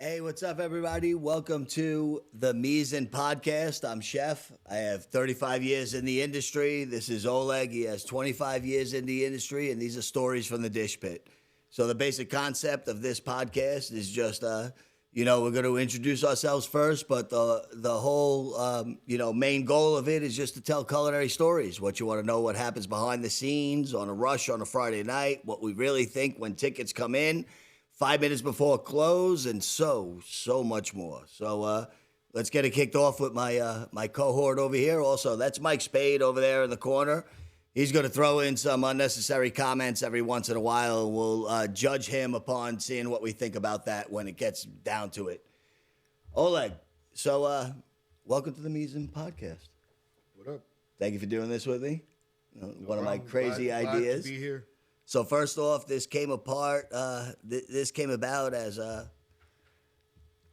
Hey, what's up, everybody? Welcome to the Mizan Podcast. I'm Chef. I have 35 years in the industry. This is Oleg. He has 25 years in the industry, and these are stories from the dish pit. So the basic concept of this podcast is just, we're going to introduce ourselves first, but the whole, main goal of it is just to tell culinary stories. What you want to know, what happens behind the scenes on a rush on a Friday night, what we really think when tickets come in. 5 minutes before close, and so much more. So let's get it kicked off with my cohort over here. Also, that's Mike Spade over there in the corner. He's going to throw in some unnecessary comments every once in a while. We'll judge him upon seeing what we think about that when it gets down to it. Oleg, so welcome to the Mizan Podcast. What up? Thank you for doing this with me. One of my I'm crazy ideas. Glad to be here. So first off, this came apart. This came about as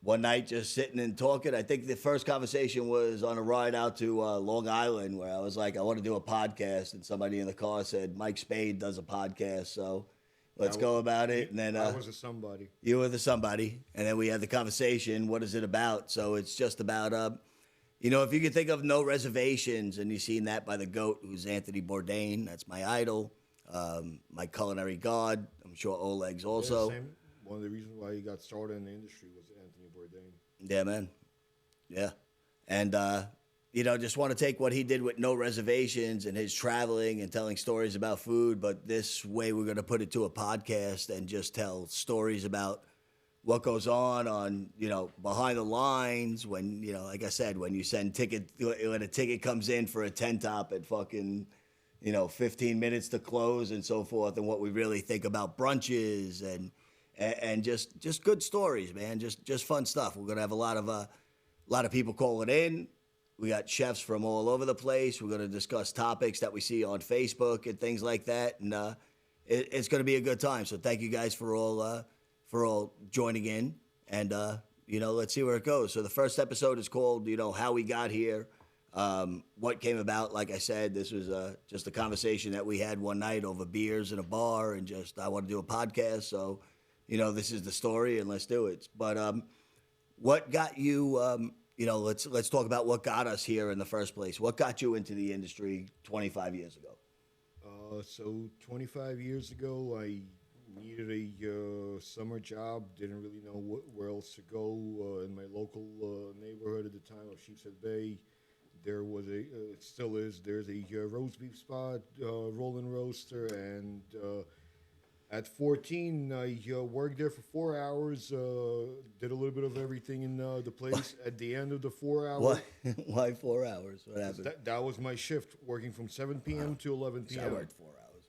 one night just sitting and talking. I think the first conversation was on a ride out to Long Island, where I was like, I want to do a podcast, and somebody in the car said Mike Spade does a podcast, so let's go about it. And then I was a somebody. You were the somebody, and then we had the conversation. What is it about? So it's just about if you could think of No Reservations, and you've seen that by the GOAT, who's Anthony Bourdain. That's my idol. My culinary god. I'm sure Oleg's also. Yeah, same. One of the reasons why he got started in the industry was Anthony Bourdain. Yeah, man. Yeah. And, just want to take what he did with No Reservations and his traveling and telling stories about food, but this way we're going to put it to a podcast and just tell stories about what goes on, behind the lines when, like I said, when you send when a ticket comes in for a 10 top at fucking 15 minutes to close and so forth, and what we really think about brunches and just good stories, man. Just fun stuff. We're gonna have a lot of people calling in. We got chefs from all over the place. We're gonna discuss topics that we see on Facebook and things like that, and it's gonna be a good time. So thank you guys for all joining in, and let's see where it goes. So the first episode is called How We Got Here. What came about, like I said, this was just a conversation that we had one night over beers in a bar, and I want to do a podcast, so this is the story, and let's do it. But what got you? Let's talk about what got us here in the first place. What got you into the industry 25 years ago? So 25 years ago, I needed a summer job. Didn't really know where else to go in my local neighborhood at the time of Sheepshead Bay. There was it still is, there's a roast beef spot, Rolling Roaster, and at 14, I worked there for 4 hours, did a little bit of everything in the place. At the end of the 4 hours... What? Why 4 hours? What happened? That was my shift, working from 7 p.m. to 11 p.m. So I worked 4 hours.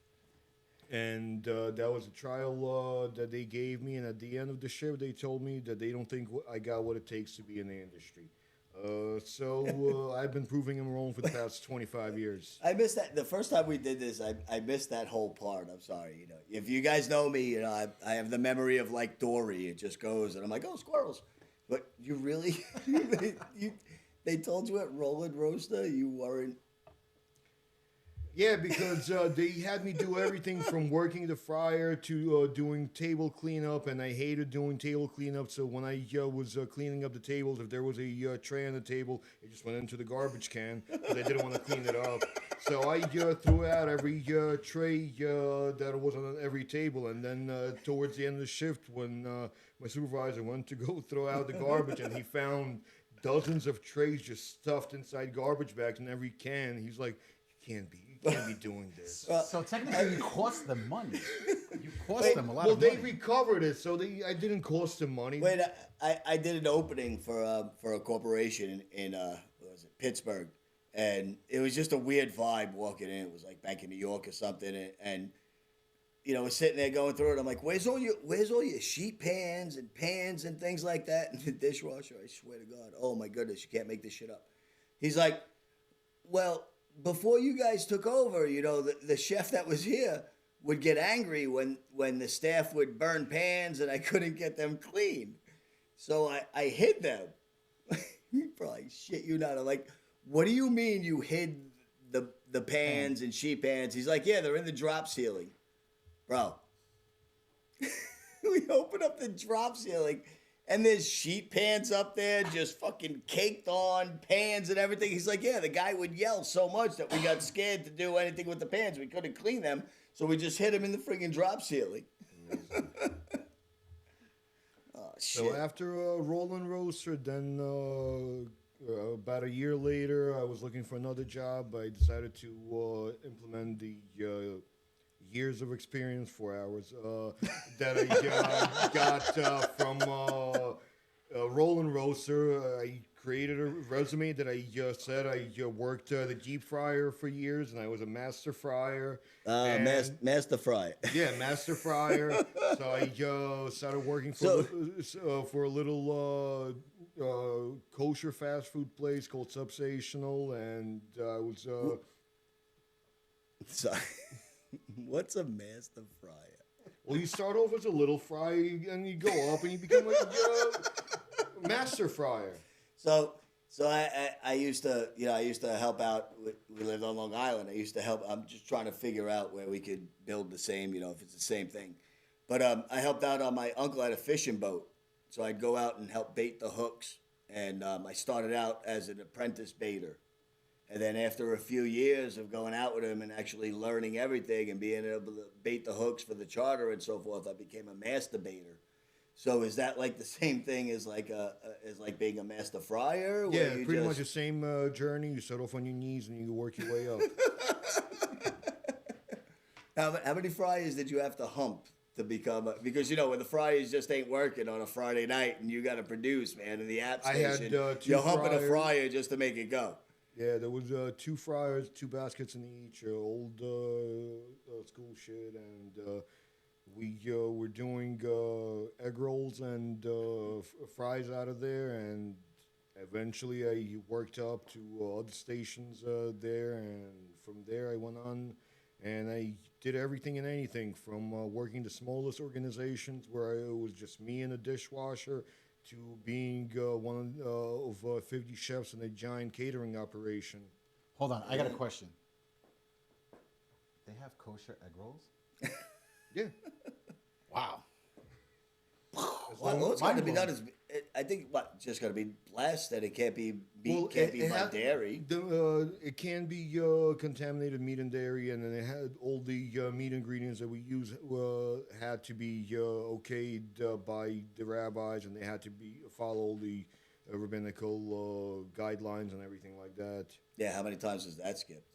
And that was a trial that they gave me, and at the end of the shift, they told me that they don't think I got what it takes to be in the industry. So I've been proving him wrong for the past 25 years. I missed that. The first time we did this, I missed that whole part. I'm sorry. If you guys know me, I have the memory of like Dory. It just goes, and I'm like, oh, squirrels. But you really, they told you at Rolling Roaster you weren't. Yeah, because they had me do everything from working the fryer to doing table cleanup, and I hated doing table cleanup. So when I was cleaning up the tables, if there was a tray on the table, it just went into the garbage can because I didn't want to clean it up. So I threw out every tray that was on every table, and then towards the end of the shift, when my supervisor went to go throw out the garbage, and he found dozens of trays just stuffed inside garbage bags in every can, he's like, You can't be doing this. So technically, you cost them money. You cost them a lot well, of money. they recovered it, so I didn't cost them money. Wait, I did an opening for a corporation in what was it, Pittsburgh, and it was just a weird vibe walking in. It was like Bank of New York or something, and we're sitting there going through it. I'm like, where's all your sheet pans and things like that in the dishwasher? I swear to God, oh my goodness, you can't make this shit up. He's like, well, before you guys took over, the chef that was here would get angry when the staff would burn pans and I couldn't get them clean. So I hid them. You probably shit you not. I'm like, what do you mean you hid the pans and sheet pans? He's like, yeah, they're in the drop ceiling. Bro. We open up the drop ceiling And there's sheet pans up there, just fucking caked on pans and everything. He's like, yeah, the guy would yell so much that we got scared to do anything with the pans. We couldn't clean them, so we just hit him in the friggin' drop ceiling. Oh, shit. So after Roland Roaster, then about a year later, I was looking for another job. I decided to implement the years of experience, 4 hours, that I got from Roland Roaster. I created a resume that I said I worked the deep fryer for years, and I was a master fryer. Master fry. Yeah, master fryer. So I started working for a little kosher fast food place called Subsational, and I was. So, what's a master fryer? Well, you start off as a little fryer, and you go up, and you become a master fryer. So I used to help out. We lived on Long Island. I used to help. I'm just trying to figure out where we could build the same, if it's the same thing. But I helped out on my uncle had a fishing boat, so I'd go out and help bait the hooks. And I started out as an apprentice baiter. And then after a few years of going out with him and actually learning everything and being able to bait the hooks for the charter and so forth, I became a master baiter. So is that like the same thing as like being a master fryer? Yeah, pretty much the same journey. You start off on your knees and you work your way up. How many fryers did you have to hump to become? Because when the fryers just ain't working on a Friday night and you got to produce, man, in the app station, you're humping a fryer just to make it go. Yeah, there was 2 fryers, 2 baskets in each, old school shit, and we were doing egg rolls and fries out of there, and eventually I worked up to other stations there, and from there I went on, and I did everything and anything from working the smallest organizations where it was just me and a dishwasher, to being one of 50 chefs in a giant catering operation. Hold on, I got a question. They have kosher egg rolls? Yeah. Wow. What's got to be done is, I think, just got to be blessed that it can't be meat, can't be by dairy. It can be contaminated meat and dairy, and then it had all the meat ingredients that we use had to be okayed by the rabbis, and they had to follow the rabbinical guidelines and everything like that. Yeah, how many times has that skipped?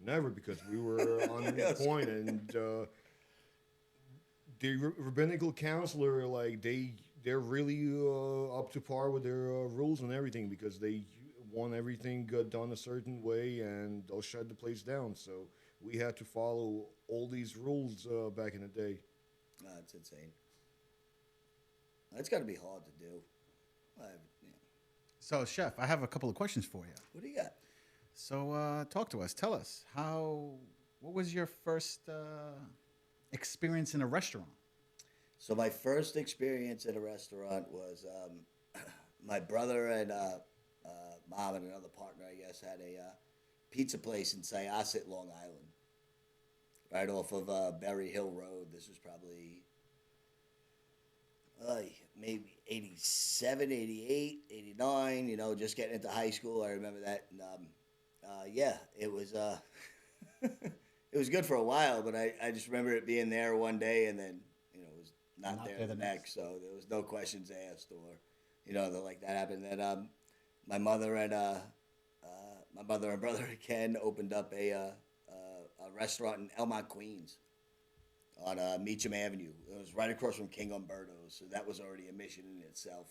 Never, because we were on point, and the rabbinical counselor, they're really up to par with their rules and everything, because they want everything done a certain way, and they'll shut the place down. So we had to follow all these rules back in the day. That's insane. That's got to be hard to do. So, Chef, I have a couple of questions for you. What do you got? So, talk to us. Tell us, what was your first experience in a restaurant? So my first experience at a restaurant was my brother and mom and another partner, I guess, had a pizza place in Syosset, Long Island, right off of Berry Hill Road. This was probably maybe 87, 88, 89, just getting into high school. I remember that. And, yeah, it was it was good for a while, but I just remember it being there one day and then, it was not there the next. So there was no questions asked or, like that happened. And then my mother and brother Ken opened up a restaurant in Elmont, Queens, on Meacham Avenue. It was right across from King Umberto's, so that was already a mission in itself.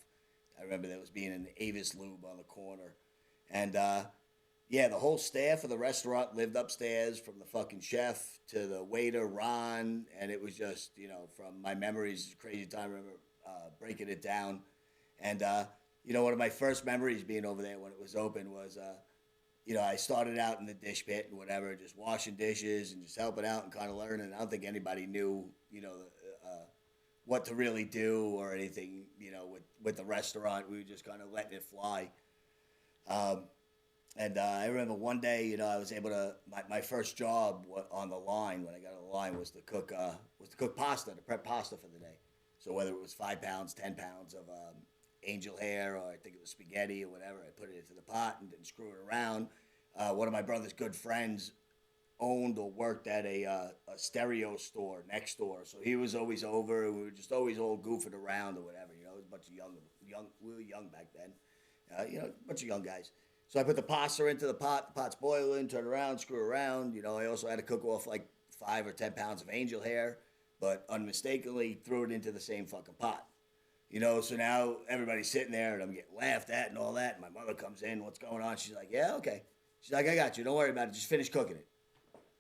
I remember that was being in Avis Lube on the corner. And, yeah, the whole staff of the restaurant lived upstairs, from the fucking chef to the waiter, Ron, and it was just, from my memories, crazy time. I remember breaking it down. And, one of my first memories being over there when it was open was, I started out in the dish pit and whatever, just washing dishes and just helping out and kind of learning. I don't think anybody knew, what to really do or anything, with the restaurant. We were just kind of letting it fly. And I remember one day, I was able to. My first job on the line when I got on the line was to cook pasta, to prep pasta for the day. So whether it was 5 pounds, 10 pounds of angel hair, or I think it was spaghetti or whatever. I put it into the pot and then screw it around. One of my brother's good friends owned or worked at a stereo store next door, so he was always over, and we were just always all goofing around or whatever. You know, it was a bunch of young. We were young back then. You know, a bunch of young guys. So I put the pasta into the pot. The pot's boiling. Turn around, screw around. You know, I also had to cook off like 5 or 10 pounds of angel hair, but unmistakably threw it into the same fucking pot. You know, so now everybody's sitting there and I'm getting laughed at and all that. And my mother comes in, what's going on? She's like, yeah, okay. She's like, I got you. Don't worry about it. Just finish cooking it.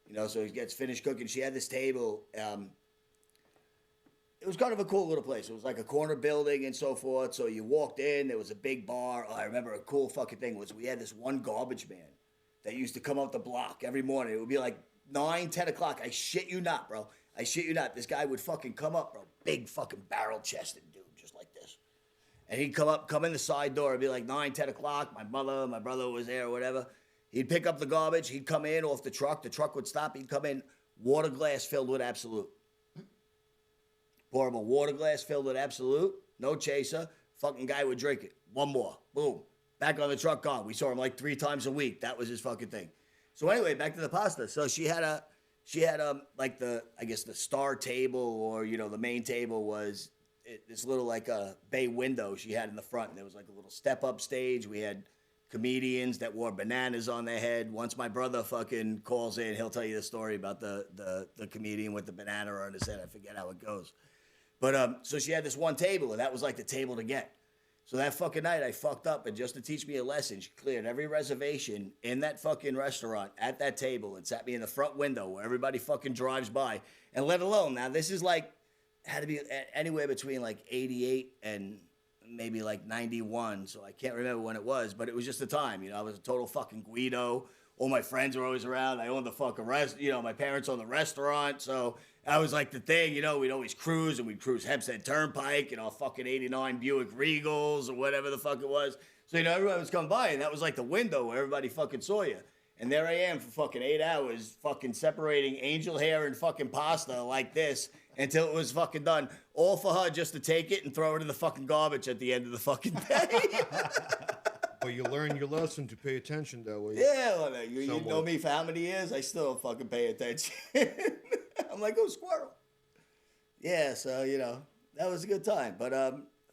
You know, so he gets finished cooking. She had this table. It was kind of a cool little place. It was like a corner building and so forth. So you walked in, there was a big bar. Oh, I remember a cool fucking thing was we had this one garbage man that used to come up the block every morning. It would be like 9, 10 o'clock. I shit you not, bro. I shit you not. This guy would fucking come up, bro. Big fucking barrel-chested dude, just like this. And he'd come in the side door. It'd be like 9, 10 o'clock. My mother, my brother was there or whatever. He'd pick up the garbage. He'd come in off the truck. The truck would stop. He'd come in, water glass filled with Absolute. Pour him a water glass filled with Absolute. No chaser. Fucking guy would drink it. One more. Boom. Back on the truck, gone. We saw him like 3 times a week. That was his fucking thing. So anyway, back to the pasta. So she had like the, I guess the star table, or, you know, the main table was this little like a bay window she had in the front. And there was like a little step up stage. We had comedians that wore bananas on their head. Once my brother fucking calls in, he'll tell you the story about the comedian with the banana on his head. I forget how it goes. But so she had this one table, and that was like the table to get. So that fucking night, I fucked up, and just to teach me a lesson, she cleared every reservation in that fucking restaurant at that table and sat me in the front window where everybody fucking drives by. And let alone, now this is like, had to be anywhere between like 88 and maybe like 91, so I can't remember when it was, but it was just the time. You know, I was a total fucking Guido. All my friends were always around. I owned the fucking my parents owned the restaurant, so I was like the thing, you know, we'd always cruise, and we'd cruise Hempstead Turnpike and our fucking 89 Buick Regals or whatever the fuck it was. So, you know, everyone was coming by, and that was like the window where everybody fucking saw you. And there I am for fucking 8 hours fucking separating angel hair and fucking pasta like this until it was fucking done. All for her just to take it and throw it in the fucking garbage at the end of the fucking day. But you learn your lesson to pay attention that way. Yeah, well, you know me for how many years? I still don't fucking pay attention. I'm like, oh, squirrel. Yeah, so, you know, that was a good time. But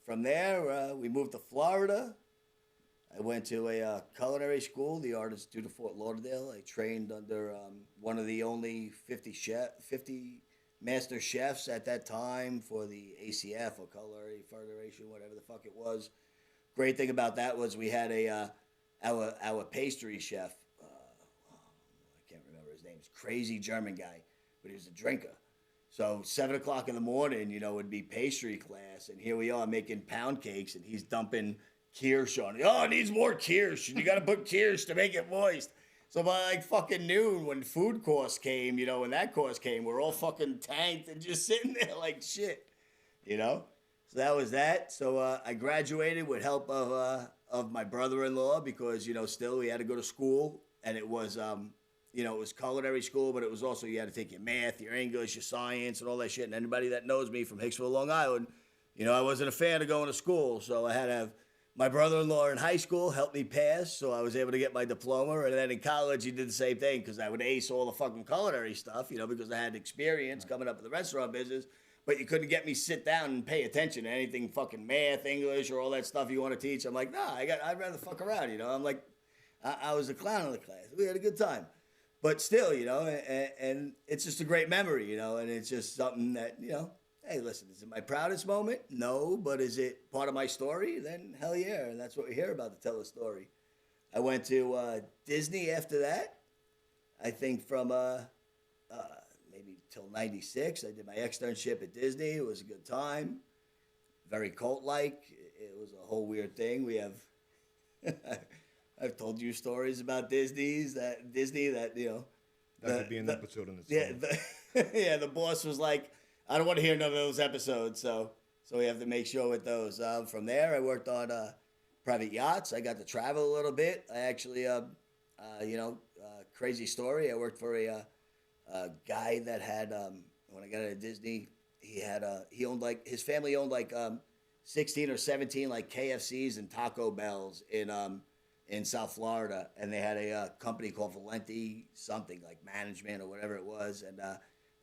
from there, we moved to Florida. I went to a culinary school, the Art Institute of Fort Lauderdale. I trained under one of the only 50 master chefs at that time for the ACF or Culinary Federation, whatever the fuck it was. Great thing about that was we had our pastry chef. I can't remember his name. He's a crazy German guy, but he was a drinker. So 7 o'clock in the morning, you know, would be pastry class, and here we are making pound cakes, and he's dumping kirsch on it. Oh, it needs more kirsch. You got to put kirsch to make it moist. So by like fucking noon, when food course came, you know, when that course came, we're all fucking tanked and just sitting there like shit, you know. So that was that. So I graduated with help of my brother-in-law because, you know, still we had to go to school, and it was, you know, it was culinary school, but it was also you had to take your math, your English, your science, and all that shit. And anybody that knows me from Hicksville, Long Island, you know, I wasn't a fan of going to school, so I had to have my brother-in-law in high school helped me pass, so I was able to get my diploma. And then in college, he did the same thing because I would ace all the fucking culinary stuff, you know, because I had experience coming up in the restaurant business. But you couldn't get me sit down and pay attention to anything fucking math, English, or all that stuff you want to teach. I'm like, nah, I'd rather fuck around, you know. I'm like, I was a clown in the class. We had a good time. But still, you know, and it's just a great memory, you know, and it's just something that, you know, hey, listen, is it my proudest moment? No, but is it part of my story? Then hell yeah, and that's what we're here about, to tell a story. I went to Disney after that. I think from maybe till 96. I did my externship at Disney. It was a good time. Very cult-like. It was a whole weird thing. We have... I've told you stories about Disney that, you know... That could be an episode in itself. Yeah, the boss was like, I don't want to hear none of those episodes, so we have to make sure with those. From there, I worked on private yachts. I got to travel a little bit. I actually, crazy story. I worked for a guy that had, when I got out of Disney, he owned like, his family owned like 16 or 17 like KFCs and Taco Bells in South Florida, and they had a company called Valenti something like management or whatever it was, and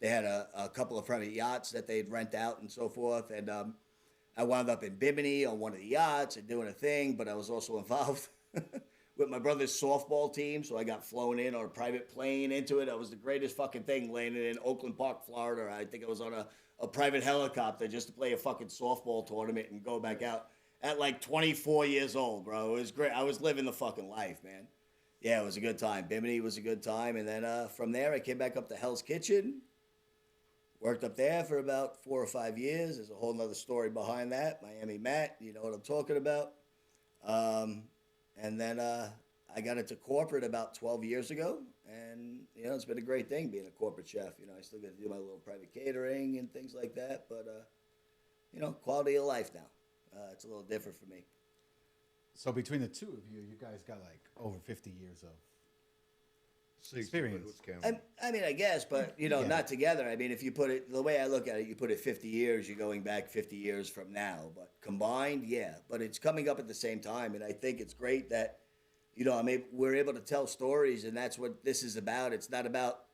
they had a couple of private yachts that they'd rent out and so forth, and I wound up in Bimini on one of the yachts and doing a thing, but I was also involved with my brother's softball team, so I got flown in on a private plane into it. That was the greatest fucking thing, landing in Oakland Park, Florida. I think I was on a private helicopter just to play a fucking softball tournament and go back out at like 24 years old, bro. It was great. I was living the fucking life, man. Yeah, it was a good time. Bimini was a good time. And then from there, I came back up to Hell's Kitchen. Worked up there for about 4 or 5 years. There's a whole nother story behind that. Miami Matt, you know what I'm talking about. And then I got into corporate about 12 years ago. And, you know, it's been a great thing being a corporate chef. You know, I still get to do my little private catering and things like that. But, you know, quality of life now. It's a little different for me. So between the two of you, you guys got like over 50 years of 60, experience. but who's counting? I mean, I guess, but, you know, Yeah. not together. I mean, if you put it, the way I look at it, you put it 50 years, you're going back 50 years from now. But combined, yeah. But it's coming up at the same time. And I think it's great that, you know, I mean, we're able to tell stories, and that's what this is about. It's not about,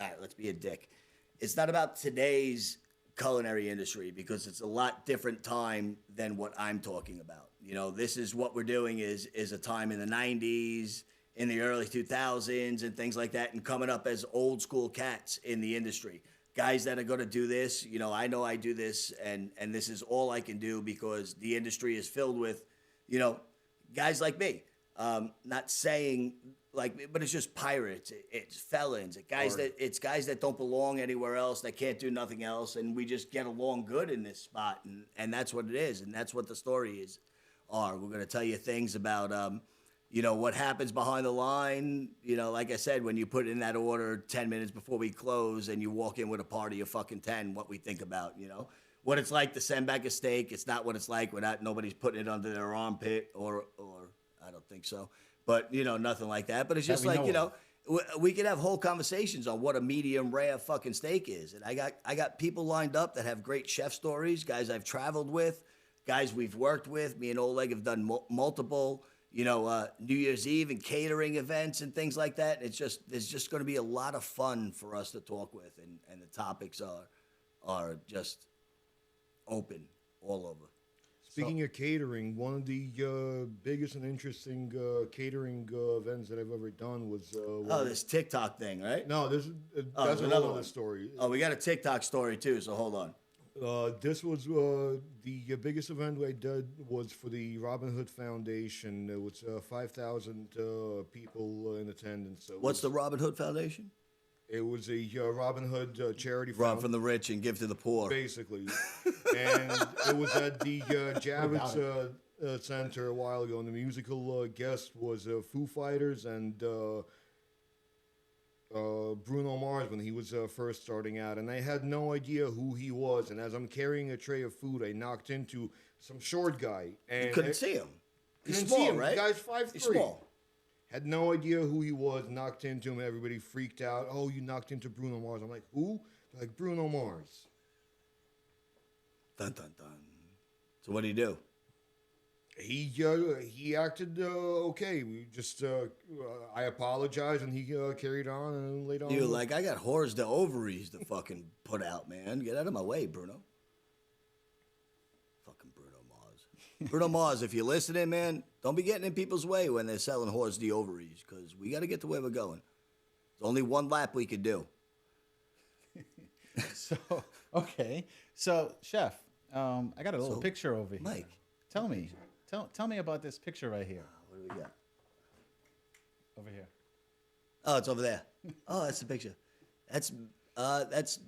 all right, let's be a dick. It's not about today's culinary industry, because it's a lot different time than what I'm talking about. You know, this is what we're doing is a time in the 90s, in the early 2000s and things like that, and coming up as old school cats in the industry. Guys that are going to do this, you know I do this, and this is all I can do because the industry is filled with, you know, guys like me. Not saying like, but it's just pirates, it's felons, it's guys that don't belong anywhere else, that can't do nothing else, and we just get along good in this spot, and that's what it is, and that's what the story is. We're going to tell you things about, you know, what happens behind the line. You know, like I said, when you put in that order 10 minutes before we close and you walk in with a party of fucking 10, what we think about, you know, what it's like to send back a steak. It's not what it's like without nobody's putting it under their armpit or I don't think so. But, you know, nothing like that. But it's just like, you know, we could have whole conversations on what a medium rare fucking steak is. And I got people lined up that have great chef stories, guys I've traveled with, guys we've worked with. Me and Oleg have done multiple, you know, New Year's Eve and catering events and things like that. It's just, there's just going to be a lot of fun for us to talk with. And the topics are just open all over. Speaking of catering, one of the biggest and interesting catering events that I've ever done was. This TikTok thing, right? No, that's another another one. story. Oh, we got a TikTok story too, so hold on. This was the biggest event I did was for the Robin Hood Foundation. It was 5,000 people in attendance. So What's the Robin Hood Foundation? It was a Robin Hood charity Rob from the rich and give to the poor. basically. And it was at the Javits Center a while ago, and the musical guest was Foo Fighters and Bruno Mars when he was first starting out. And I had no idea who he was. And as I'm carrying a tray of food, I knocked into some short guy. And You couldn't see him. He's couldn't small, see him. right? The guy's 5'3". He's small. Had no idea who he was, knocked into him. Everybody freaked out. Oh, you knocked into Bruno Mars. I'm like, who? They're like, Bruno Mars. Dun, dun, dun. So what do you do? He acted okay. We just I apologized and he carried on and laid on. You were like, I got whores to ovaries to fucking put out, man. Get out of my way, Bruno. Fucking Bruno Mars. Bruno Mars, if you're listening, man, don't be getting in people's way when they're selling whores the ovaries, because we got to get to where we're going. There's only one lap we could do. So, okay. So, Chef, I got a little picture over here. Mike. Tell me about this picture right here. What do we got? Over here. Oh, it's over there. Oh, that's the picture. That's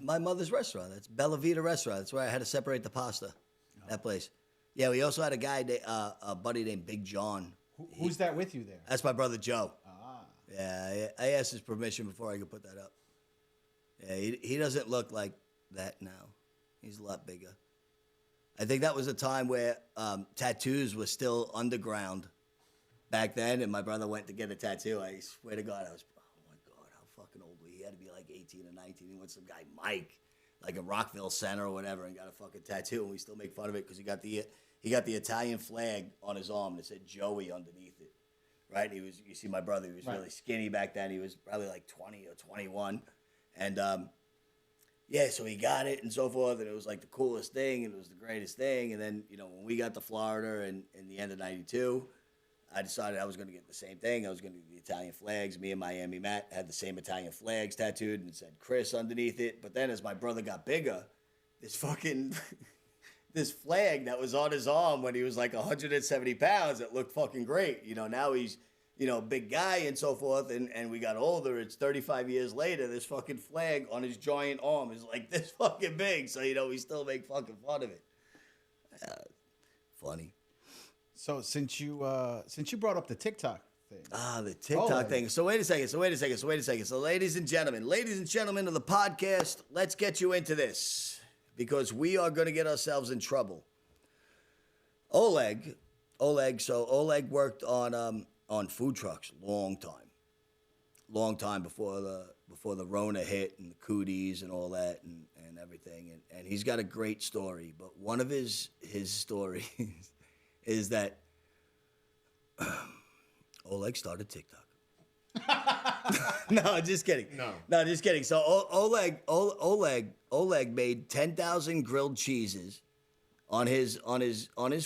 my mother's restaurant. That's Bella Vita restaurant. That's where I had to separate the pasta. That place. Yeah, we also had a guy, a buddy named Big John. Who's that with you there? That's my brother Joe. Ah. Yeah, I asked his permission before I could put that up. Yeah, he doesn't look like that now. He's a lot bigger. I think that was a time where tattoos were still underground back then, and my brother went to get a tattoo. I swear to God, oh my God, how fucking old was he? He had to be like 18 or 19. He went some guy, Mike. like in Rockville Center or whatever, and got a fucking tattoo, and we still make fun of it because he got the Italian flag on his arm that said Joey underneath it, right? He was, you see, my brother, he was really skinny back then. He was probably like 20 or 21, and yeah, so he got it and so forth, and it was like the coolest thing, and it was the greatest thing. And then, you know, when we got to Florida in the end of '92, I decided I was going to get the same thing. I was going to get the Italian flags. Me and Miami Matt had the same Italian flags tattooed and it said Chris underneath it. But then as my brother got bigger, this fucking this flag that was on his arm when he was like 170 pounds, it looked fucking great. You know, now he's, you know, big guy and so forth, and we got older. It's 35 years later. This fucking flag on his giant arm is like this fucking big. So, you know, we still make fucking fun of it. Funny. So since you brought up the TikTok thing. The TikTok thing. So wait a second. So ladies and gentlemen of the podcast, let's get you into this because we are going to get ourselves in trouble. Oleg worked on food trucks long time before the Rona hit and the cooties and all that and everything, and he's got a great story. But one of his stories is that Oleg started TikTok. No, just kidding. No, just kidding. So Oleg made 10,000 grilled cheeses on his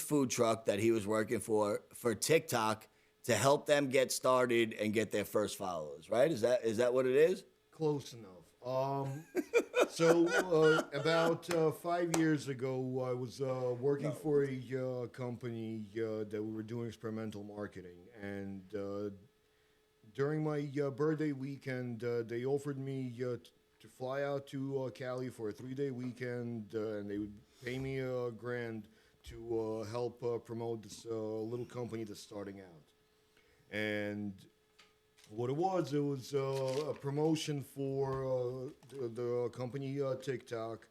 food truck that he was working for TikTok to help them get started and get their first followers. Right? Is that what it is? Close enough. So about 5 years ago, I was working for a company that we were doing experimental marketing, and during my birthday weekend, they offered me to fly out to Cali for a 3-day weekend, and they would pay me $1,000 to help promote this little company that's starting out. And what it was a promotion for the company TikTok,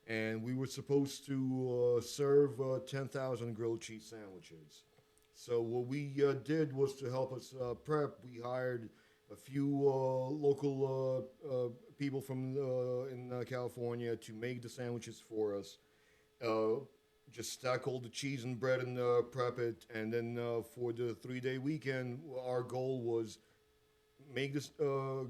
and we were supposed to serve 10,000 grilled cheese sandwiches. So what we did was to help us prep. We hired a few local people from in California to make the sandwiches for us. Just stack all the cheese and bread and prep it, and then for the 3-day weekend, our goal was make this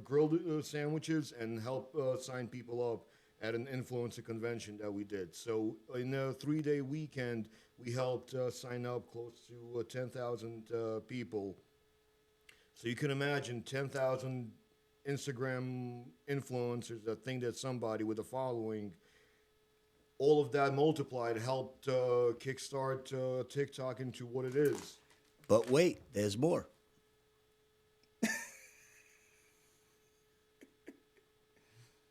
grilled sandwiches and help sign people up at an influencer convention that we did. So in a 3-day weekend, we helped sign up close to 10,000 people. So you can imagine 10,000 Instagram influencers that think that somebody with a following. All of that multiplied helped kickstart TikTok into what it is. But wait, there's more.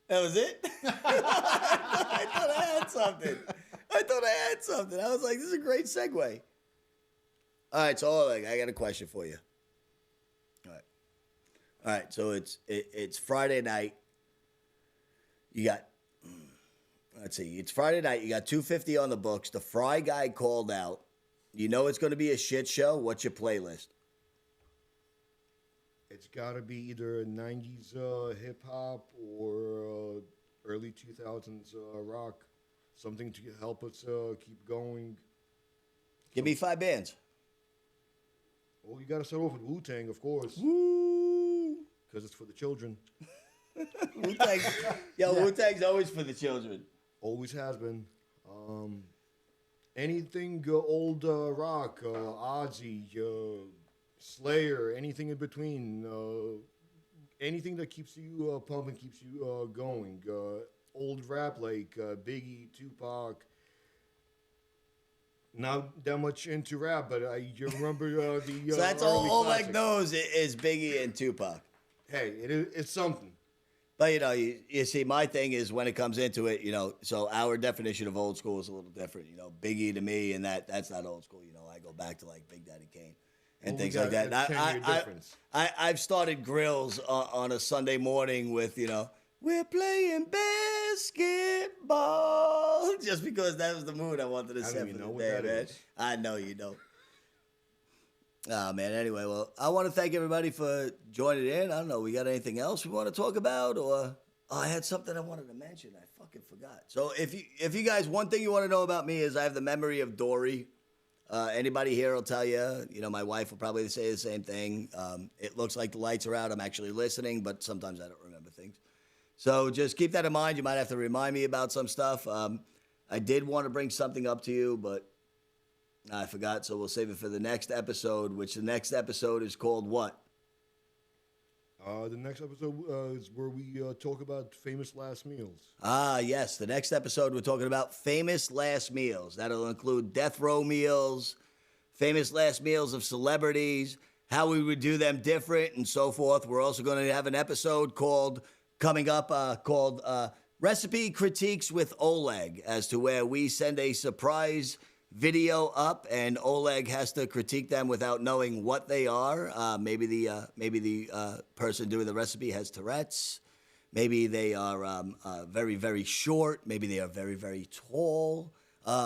That was it? I thought I had something. I was like, this is a great segue. All right, so Oleg, I got a question for you. All right. So it's Friday night. You got, let's see, it's Friday night. You got 250 on the books. The fry guy called out. You know it's going to be a shit show. What's your playlist? It's got to be either 90s hip-hop or early 2000s rock. Something to help us keep going. Give me 5 bands. Well, you got to start off with Wu-Tang, of course. Woo! Because it's for the children. Wu-Tang. Wu-Tang's always for the children. Always has been. Anything old rock, Ozzy, Slayer, anything in between, anything that keeps you pumping, keeps you going. Old rap like Biggie, Tupac. Not that much into rap, but you remember the. So that's all Oleg knows is Biggie and Tupac. Hey, it's something. But you see, my thing is when it comes into it, so our definition of old school is a little different. Biggie to me, and that's not old school. I go back to like Big Daddy Kane and things like that. I've started grills on a Sunday morning with we're playing basketball just because that was the mood I wanted to set for the day, man. I know you don't. Oh, man. Anyway, well, I want to thank everybody for joining in. I don't know. We got anything else we want to talk about? Or Oh, I had something I wanted to mention. I fucking forgot. So if you guys, one thing you want to know about me is I have the memory of Dory. Anybody here will tell you. You know, my wife will probably say the same thing. It looks like the lights are out. I'm actually listening, but sometimes I don't remember things. So just keep that in mind. You might have to remind me about some stuff. I did want to bring something up to you, but I forgot. So we'll save it for the next episode, which the next episode is called what? The next episode is where we talk about famous last meals. Ah, yes. The next episode, we're talking about famous last meals. That'll include death row meals, famous last meals of celebrities, how we would do them different, and so forth. We're also going to have an episode coming up called Recipe Critiques with Oleg, as to where we send a surprise video up and Oleg has to critique them without knowing what they are. Maybe the person doing the recipe has Tourette's. Maybe they are very, very short. Maybe they are very, very tall.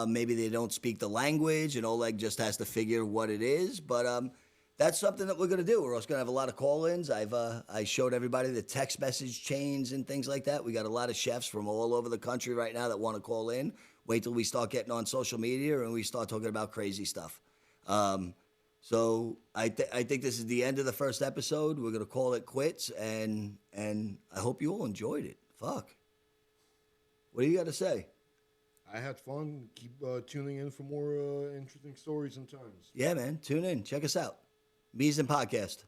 Maybe they don't speak the language and Oleg just has to figure what it is. But that's something that we're going to do. We're also going to have a lot of call-ins. I showed everybody the text message chains and things like that. We got a lot of chefs from all over the country right now that want to call in. Wait till we start getting on social media and we start talking about crazy stuff. So I think this is the end of the first episode. We're going to call it quits, and I hope you all enjoyed it. Fuck. What do you got to say? I had fun. Keep tuning in for more interesting stories and times. Yeah, man. Tune in. Check us out. Bees and Podcast.